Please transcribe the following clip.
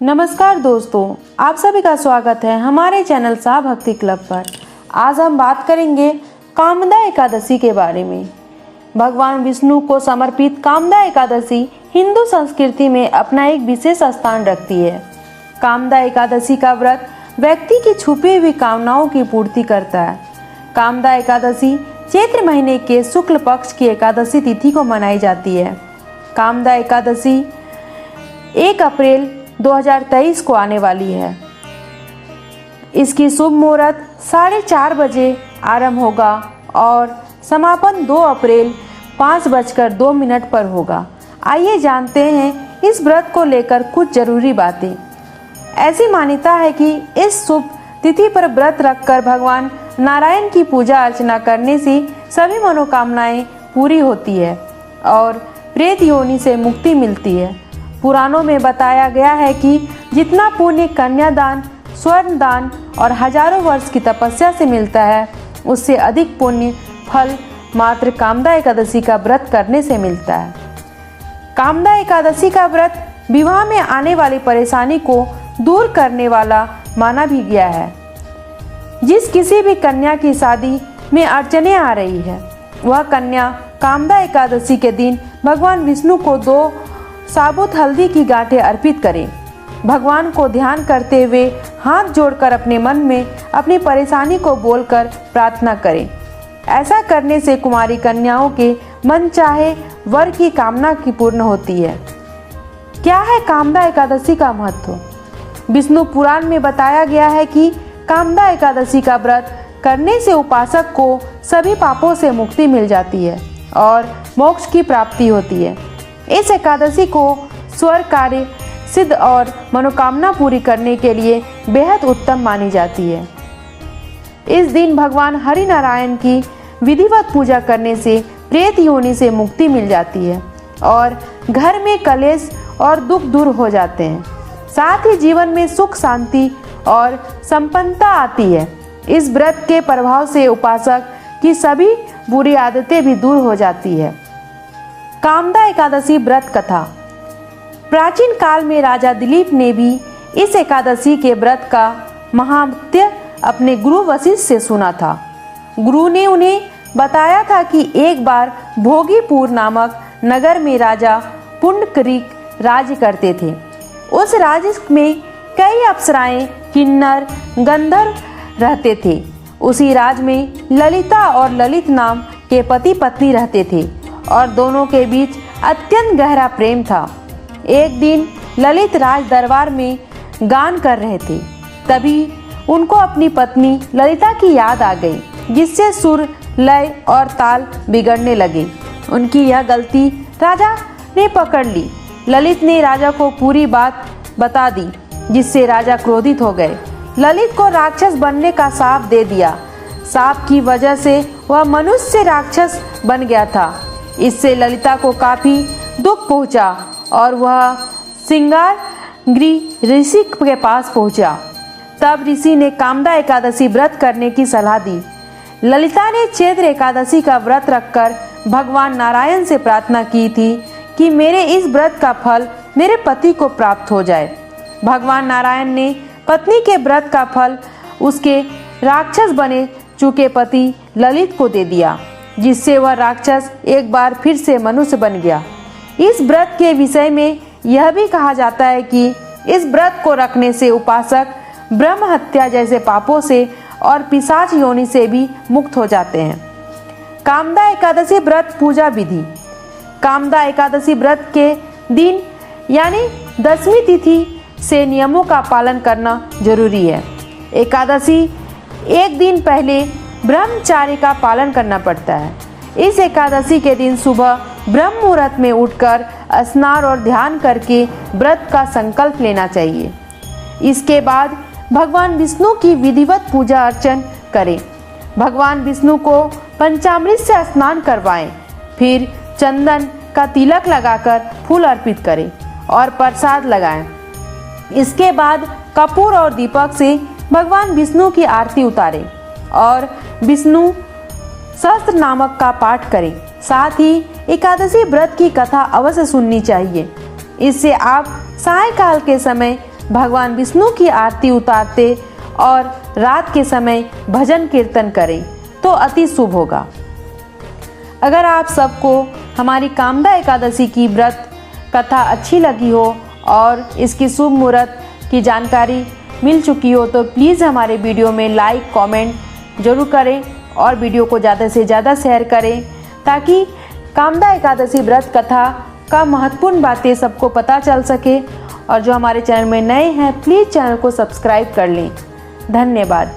नमस्कार दोस्तों, आप सभी का स्वागत है हमारे चैनल सा भक्ति क्लब पर। आज हम बात करेंगे कामदा एकादशी के बारे में। भगवान विष्णु को समर्पित कामदा एकादशी हिंदू संस्कृति में अपना एक विशेष स्थान रखती है। कामदा एकादशी का व्रत व्यक्ति की छुपी हुई कामनाओं की पूर्ति करता है। कामदा एकादशी चैत्र महीने के शुक्ल पक्ष की एकादशी तिथि को मनाई जाती है। कामदा एकादशी 1 अप्रैल 2023 को आने वाली है। इसकी शुभ मुहूर्त 4:30 बजे आरंभ होगा और समापन 2 अप्रैल 5:02 पर होगा। आइए जानते हैं इस व्रत को लेकर कुछ जरूरी बातें। ऐसी मान्यता है कि इस शुभ तिथि पर व्रत रखकर भगवान नारायण की पूजा अर्चना करने से सभी मनोकामनाएं पूरी होती है और प्रेत योनि से मुक्ति मिलती है। पुराणों में बताया गया है कि जितना पुण्य कन्यादान, स्वर्ण दान और हजारों वर्ष की तपस्या से मिलता है, उससे अधिक पुण्य फल मात्र कामदा एकादशी का व्रत करने से मिलता है। कामदा एकादशी का व्रत विवाह में आने वाली परेशानी को दूर करने वाला माना भी गया है। जिस किसी भी कन्या की शादी में अड़चने आ रही है, वह कन्या कामदा एकादशी के दिन भगवान विष्णु को 2 साबुत हल्दी की गांठें अर्पित करें। भगवान को ध्यान करते हुए हाथ जोड़कर अपने मन में अपनी परेशानी को बोलकर प्रार्थना करें। ऐसा करने से कुमारी कन्याओं के मन चाहे वर की कामना की पूर्ण होती है। क्या है कामदा एकादशी का महत्व? विष्णु पुराण में बताया गया है कि कामदा एकादशी का व्रत करने से उपासक को सभी पापों से मुक्ति मिल जाती है और मोक्ष की प्राप्ति होती है। इस एकादशी को स्वर्ग कार्य सिद्ध और मनोकामना पूरी करने के लिए बेहद उत्तम मानी जाती है। इस दिन भगवान हरि नारायण की विधिवत पूजा करने से प्रेत योनि से मुक्ति मिल जाती है और घर में कलेश और दुख दूर हो जाते हैं। साथ ही जीवन में सुख, शांति और संपन्नता आती है। इस व्रत के प्रभाव से उपासक की सभी बुरी आदतें भी दूर हो जाती है। कामदा एकादशी व्रत कथा। प्राचीन काल में राजा दिलीप ने भी इस एकादशी के व्रत का महात्म्य अपने गुरु वशिष्ठ से सुना था। गुरु ने उन्हें बताया था कि एक बार भोगीपुर नामक नगर में राजा पुंडरीक राज्य करते थे। उस राज्य में कई अप्सराएं, किन्नर, गंधर्व रहते थे। उसी राज्य में ललिता और ललित नाम के पति पत्नी रहते थे और दोनों के बीच अत्यंत गहरा प्रेम था। एक दिन ललित राज दरबार में गान कर रहे थे। तभी उनको अपनी पत्नी ललिता की याद आ गई, जिससे सुर, लय और ताल बिगड़ने लगे। उनकी यह गलती राजा ने पकड़ ली। ललित ने राजा को पूरी बात बता दी, जिससे राजा क्रोधित हो गए। ललित को राक्षस बनने का श्राप दे दिया। श्राप की वजह से वह मनुष्य से राक्षस बन गया था। इससे ललिता को काफी दुख पहुंचा और वह श्रृंगारगिरी ऋषि के पास पहुंचा। तब ऋषि ने कामदा एकादशी व्रत करने की सलाह दी। ललिता ने चैत्र एकादशी का व्रत रखकर भगवान नारायण से प्रार्थना की थी कि मेरे इस व्रत का फल मेरे पति को प्राप्त हो जाए। भगवान नारायण ने पत्नी के व्रत का फल उसके राक्षस बने चुके पति ललित को दे दिया, जिससे वह राक्षस एक बार फिर से मनुष्य बन गया। इस व्रत के विषय में यह भी कहा जाता है कि इस व्रत को रखने से उपासक ब्रह्म हत्या जैसे पापों से और पिशाच योनि से भी मुक्त हो जाते हैं। कामदा एकादशी व्रत पूजा विधि। कामदा एकादशी व्रत के दिन यानी 10वीं तिथि से नियमों का पालन करना जरूरी है। एकादशी एक दिन पहले ब्रह्मचार्य का पालन करना पड़ता है। इस एकादशी के दिन सुबह ब्रह्म मुहूर्त में उठकर स्नान और ध्यान करके व्रत का संकल्प लेना चाहिए। इसके बाद भगवान विष्णु की विधिवत पूजा अर्चन करें। भगवान विष्णु को पंचामृत से स्नान करवाएं। फिर चंदन का तिलक लगाकर फूल अर्पित करें और प्रसाद लगाएं। इसके बाद कपूर और दीपक से भगवान विष्णु की आरती उतारें और विष्णु सहस्त्र नामक का पाठ करें। साथ ही एकादशी व्रत की कथा अवश्य सुननी चाहिए। इससे आप सायंकाल के समय भगवान विष्णु की आरती उतारते और रात के समय भजन कीर्तन करें तो अति शुभ होगा। अगर आप सबको हमारी कामदा एकादशी की व्रत कथा अच्छी लगी हो और इसकी शुभ मुहूर्त की जानकारी मिल चुकी हो तो प्लीज़ हमारे वीडियो में लाइक कमेंट जरूर करें और वीडियो को ज़्यादा से ज़्यादा शेयर करें ताकि कामदा एकादशी व्रत कथा का महत्वपूर्ण बातें सबको पता चल सके। और जो हमारे चैनल में नए हैं प्लीज़ चैनल को सब्सक्राइब कर लें। धन्यवाद।